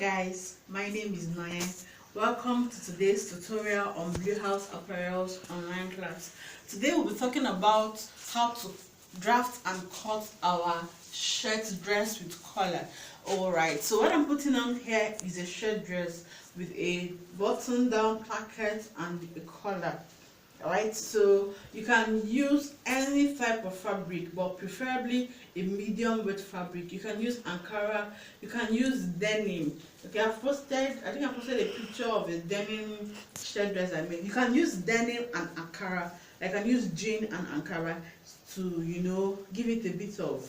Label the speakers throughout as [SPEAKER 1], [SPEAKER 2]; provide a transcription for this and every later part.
[SPEAKER 1] guys, my name is Noye. Welcome to today's tutorial on Blue House Apparel's online class. Today we'll be talking about how to draft and cut our shirt dress with collar. Alright, so what I'm putting on here is a shirt dress with a button down placket and a collar. Alright, so you can use any type of fabric, but preferably a medium weight fabric. You can use Ankara, you can use denim. Okay, I think I posted a picture of a denim shirt dress I made. You can use denim and Ankara. I can use jean and Ankara to, give it a bit of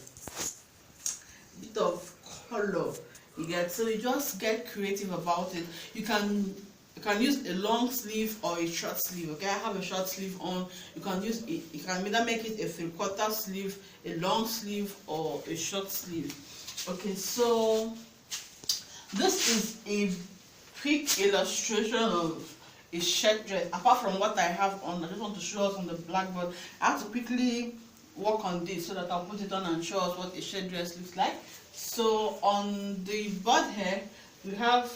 [SPEAKER 1] color. You get, so you just get creative about it. You can use a long sleeve or a short sleeve. Okay, I have a short sleeve on. You can use it, you can either make it a 3/4 sleeve, a long sleeve, or a short sleeve. Okay, so this is a quick illustration of a shirt dress. Apart from what I have on, I just want to show us on the blackboard. I have to quickly work on this so that I'll put it on and show us what a shirt dress looks like. So on the board here, we have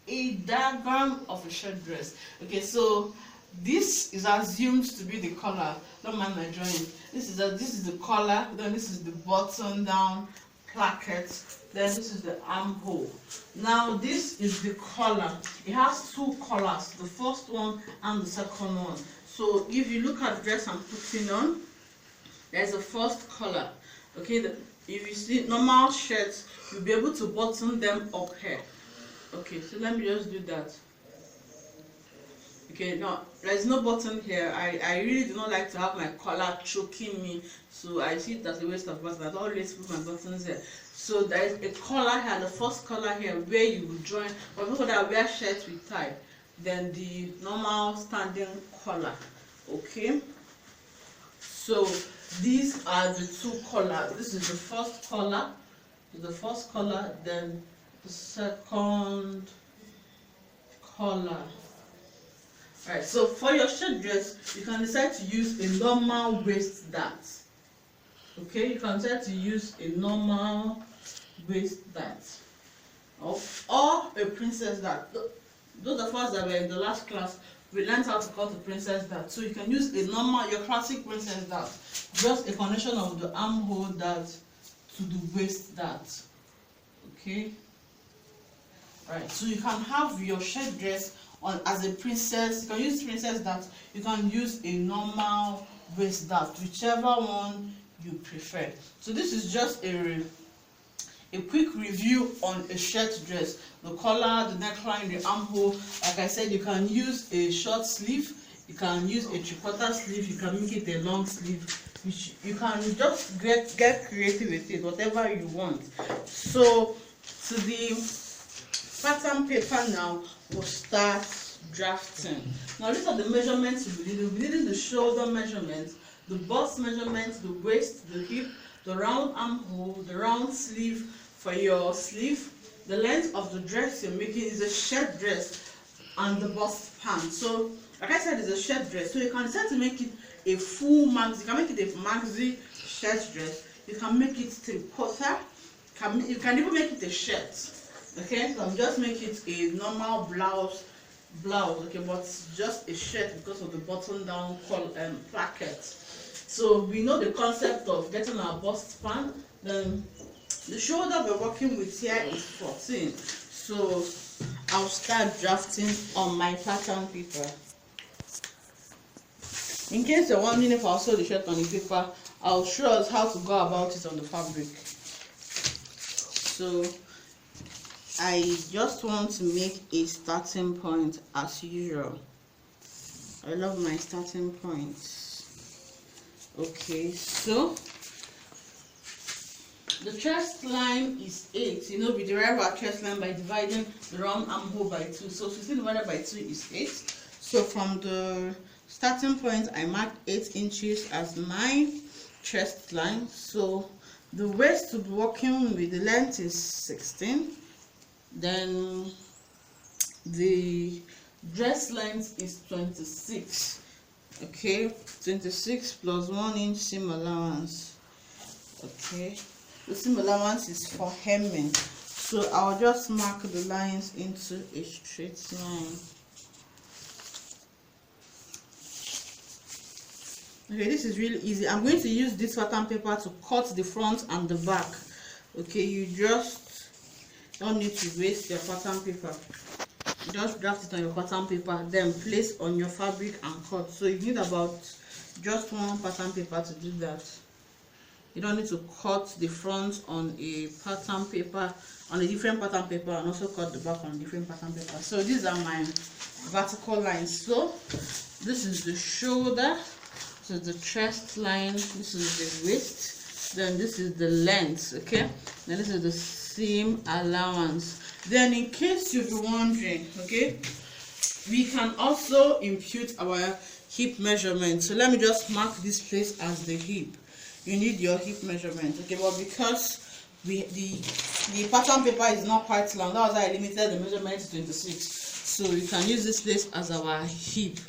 [SPEAKER 1] a diagram of a shirt dress. Okay, so this is assumed to be the collar. Don't mind my drawing. This is the collar. Then this is the button down placket. Then this is the armhole. Now this is the collar. It has two collars, the first one and the second one. So if you look at the dress I'm putting on, there's a first collar. Okay, if you see normal shirts, you'll be able to button them up here. Okay, so let me just do that. Okay, now there's no button here. I really do not like to have my collar choking me, so I see it as a waste of button. I always put my buttons here. So there is a collar here, the first collar here, where you will join. For people that wear shirts with tie, then the normal standing collar. Okay, so these are the two collars. This is the first collar, then the second collar. Alright, so for your shirt dress, you can decide to use a normal waist dart. Okay, you can decide to use a normal waist dart or a princess dart. Those of us that were in the last class, we learned how to cut a princess dart. So you can use a normal, your classic princess dart, just a combination of the armhole dart to the waist dart. Okay. Right, so you can have your shirt dress on as a princess. You can use princess dart. You can use a normal waist dart, whichever one you prefer. So this is just a quick review on a shirt dress. The collar, the neckline, the armhole. Like I said, you can use a short sleeve. You can use a 3/4 sleeve. You can make it a long sleeve. Which you can just get creative with it, whatever you want. So to the pattern paper now, we'll start drafting. Now these are the measurements we'll be needing. We'll be needing the shoulder measurement, the bust measurement, the waist, the hip, the round armhole, the round sleeve for your sleeve. The length of the dress you're making is a shirt dress, and the bust pants. So like I said, it's a shirt dress. So you can decide to make it a full maxi. You can make it a maxi shirt dress. You can make it 3/4. You can even make it a shirt. Okay, so I'm just making it a normal blouse, okay, but just a shirt because of the button down placket. So we know the concept of getting our bust span. Then the shoulder we're working with here is 14. So I'll start drafting on my pattern paper. In case you're wondering if I'll sew the shirt on the paper, I'll show us how to go about it on the fabric. So I just want to make a starting point as usual. I love my starting points. Okay, so the chest line is 8. We derive our chest line by dividing the round armhole by 2. So 16 divided by 2 is 8. So from the starting point, I marked 8 inches as my chest line. So the waist to be working with, the length is 16. Then the dress length is 26. Okay, 26 plus 1 inch seam allowance. Okay, the seam allowance is for hemming. So I'll just mark the lines into a straight line. Okay, this is really easy. I'm going to use this pattern paper to cut the front and the back. Okay, you just don't need to waste your pattern paper. Just draft it on your pattern paper, then place on your fabric and cut. So you need about just one pattern paper to do that. You don't need to cut the front on a pattern paper, on a different pattern paper, and also cut the back on a different pattern paper. So these are my vertical lines. So this is the shoulder, this is the chest line, this is the waist, then this is the length. Okay, then this is the seam allowance. Then in case you'll be wondering, okay, we can also impute our hip measurement. So let me just mark this place as the hip. You need your hip measurement, okay, but because the pattern paper is not quite long, that was why I limited the measurement to 26. So you can use this place as our hip.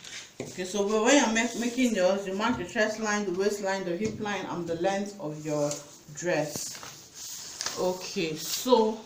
[SPEAKER 1] Okay, so when you're making yours, you mark the chest line, the waistline, the hip line, and the length of your dress. Okay, so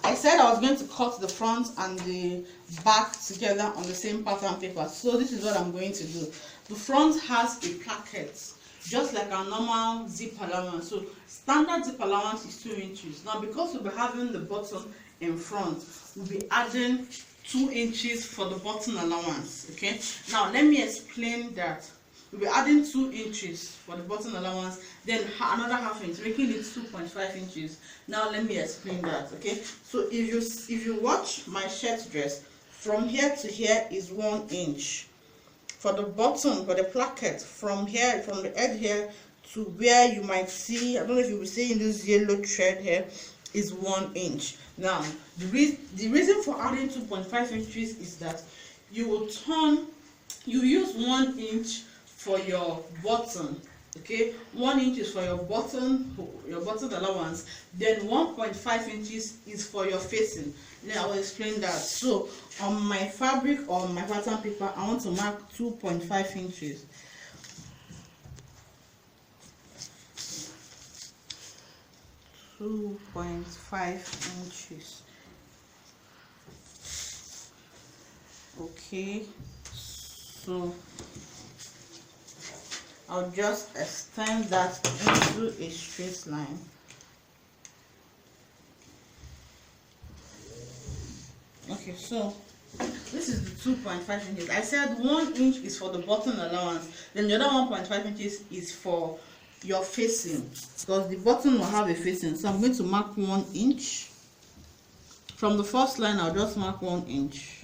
[SPEAKER 1] I said I was going to cut the front and the back together on the same pattern paper. So this is what I'm going to do. The front has a placket, just like our normal zip allowance. So standard zip allowance is 2 inches. Now because we'll be having the button in front, we'll be adding 2 inches for the button allowance. Okay, now let me explain that. We'll be adding 2 inches for the button allowance, then another half inch, making it 2.5 inches. Now let me explain that. Okay, so if you watch my shirt dress, from here to here is 1 inch. For the button, for the placket, from here, from the edge here to where you might see, I don't know if you will see in this yellow thread here, is 1 inch. Now the reason for adding 2.5 inches is that you use 1 inch for your button. Okay, 1 inch is for your button allowance, then 1.5 inches is for your facing. Then I will explain that. So on my fabric or my pattern paper, I want to mark 2.5 inches. Okay, so I'll just extend that into a straight line. Okay, so this is the 2.5 inches. I said 1 inch is for the button allowance, then the other 1.5 inches is for your facing, because the button will have a facing. So I'm going to mark 1 inch. From the first line, I'll just mark 1 inch.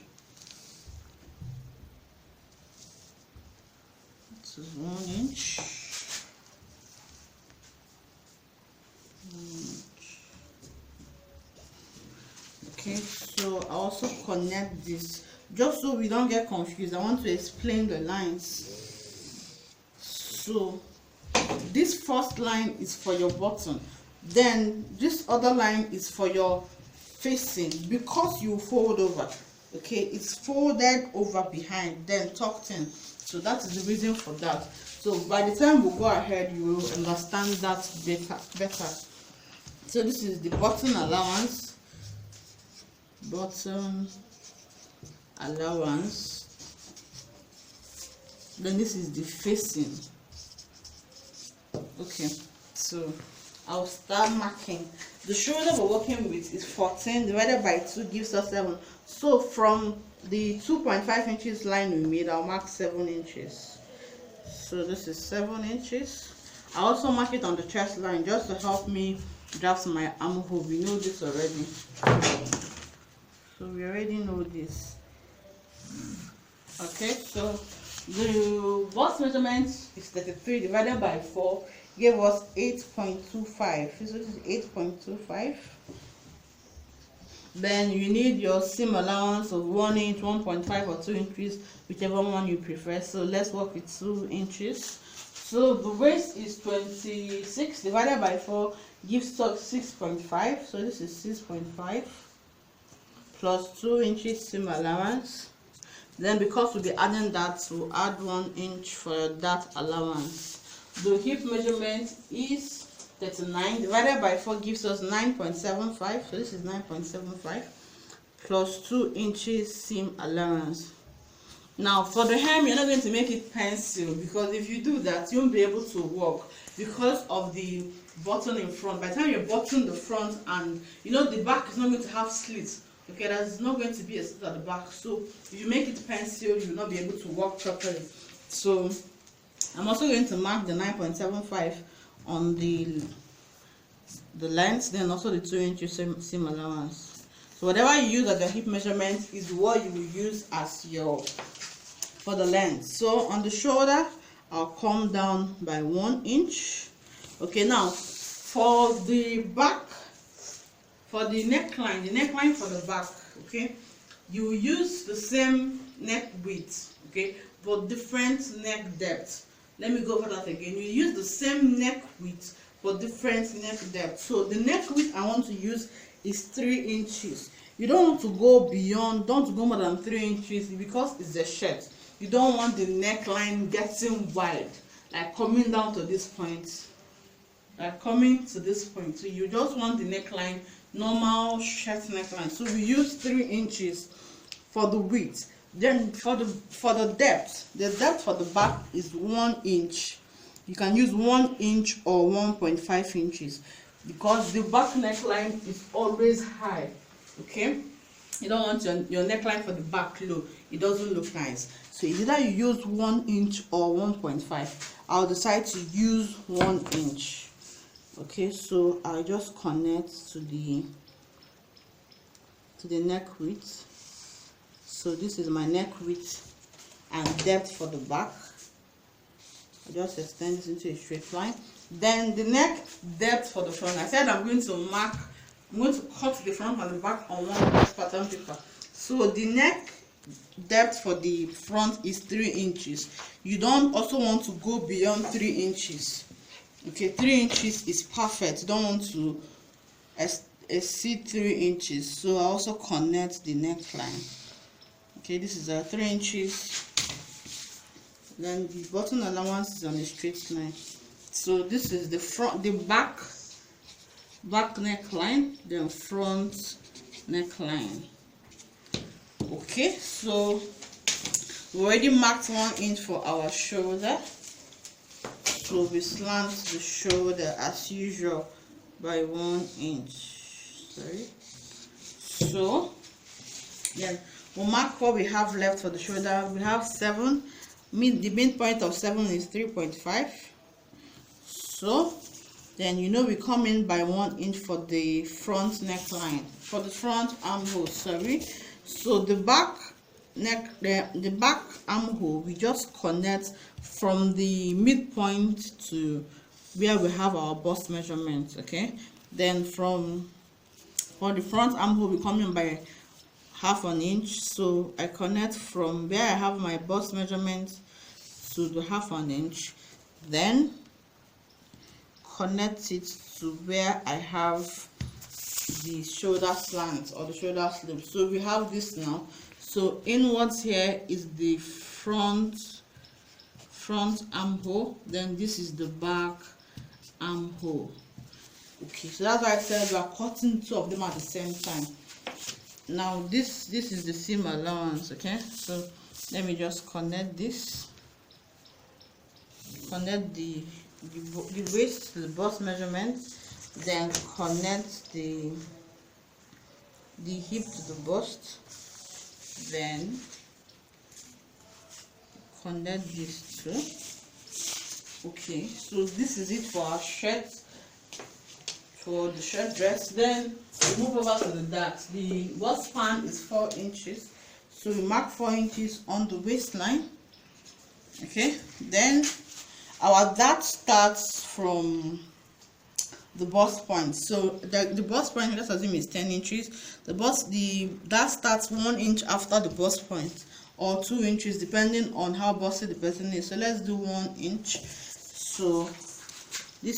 [SPEAKER 1] This is 1 inch. Okay, so I also connect this just so we don't get confused. I want to explain the lines. So this first line is for your button, then this other line is for your facing, because you fold over. Okay, it's folded over behind, then tucked in. So that is the reason for that. So by the time we go ahead, you will understand that better. So this is the button allowance. Then this is the facing. Okay, so I'll start marking. The shoulder we're working with is 14 divided by 2 gives us 7. So from the 2.5 inches line we made, I'll mark 7 inches. So this is 7 inches. I also mark it on the chest line just to help me draft my armhole. We know this already. So we already know this. Okay, so the bust measurement is 33 divided by 4 gave us 8.25. So this is 8.25. Then you need your seam allowance of 1 inch, 1.5 or 2 inches, whichever one you prefer. So let's work with 2 inches. So the waist is 26 divided by 4 gives us 6.5. So this is 6.5 plus 2 inches seam allowance. Then because we'll be adding that, we'll add 1 inch for that allowance. The hip measurement is 39 divided by 4 gives us 9.75. So this is 9.75 plus 2 inches seam allowance. Now for the hem, you're not going to make it pencil, because if you do that, you won't be able to work because of the button in front. By the time you button the front, and you know the back is not going to have slits, okay, there's not going to be a slit at the back. So if you make it pencil, you will not be able to work properly. So I'm also going to mark the 9.75 on the length, then also the 2 inches seam allowance. So whatever you use as your hip measurement is what you will use as your for the length. So on the shoulder, I'll come down by 1 inch. Okay, now for the back, for the neckline for the back, okay, you will use the same neck width, okay, but different neck depth. Let me go over that again. You use the same neck width but different neck depth. So the neck width I want to use is 3 inches. You don't want to go beyond, don't go more than 3 inches, because it's a shirt. You don't want the neckline getting wide, like coming down to this point, like coming to this point. So you just want the neckline, normal shirt neckline. So we use 3 inches for the width. Then for the depth, the depth for the back is 1 inch. You can use 1 inch or 1.5 inches, because the back neckline is always high. Okay, you don't want your neckline for the back low. It doesn't look nice. So either you use 1 inch or 1.5. I'll decide to use 1 inch. Okay, so I'll just connect to the neck width. So this is my neck width and depth for the back. I just extend this into a straight line. Then the neck depth for the front, I said I'm going to cut the front and the back on one pattern paper. So the neck depth for the front is 3 inches. You don't also want to go beyond 3 inches. Okay, 3 inches is perfect. You don't want to exceed 3 inches. So I also connect the neckline. Okay, this is 3 inches. Then the button allowance is on a straight line. So this is the back neckline, then front neckline. Okay, so we already marked 1 inch for our shoulder. So we slant the shoulder as usual by 1 inch. Sorry. So then we'll mark what we have left for the shoulder. We have 7. The midpoint of 7 is 3.5. So then we come in by 1 inch for the front neckline, for the front armhole. Sorry. So the back the back armhole, we just connect from the midpoint to where we have our bust measurement. Okay, then for the front armhole, we come in by ½ inch. So I connect from where I have my bust measurement to the ½ inch, then connect it to where I have the shoulder slant or the shoulder slope. So we have this now. So inwards here is the front armhole, then this is the back armhole. Okay, so that's why I said we are cutting 2 of them at the same time. Now this is the seam allowance. Okay, so let me just connect this, connect the waist to the bust measurement, then connect the hip to the bust, then connect these two. Okay, so this is it for our shirt, for the shirt dress. Then we move over to the darts. The bust span is 4 inches, so we mark 4 inches on the waistline. Okay, then our dart starts from the bust point. So the bust point, let's assume, is 10 inches. That starts 1 inch after the bust point, or 2 inches depending on how busty the person is. So let's do 1 inch. So this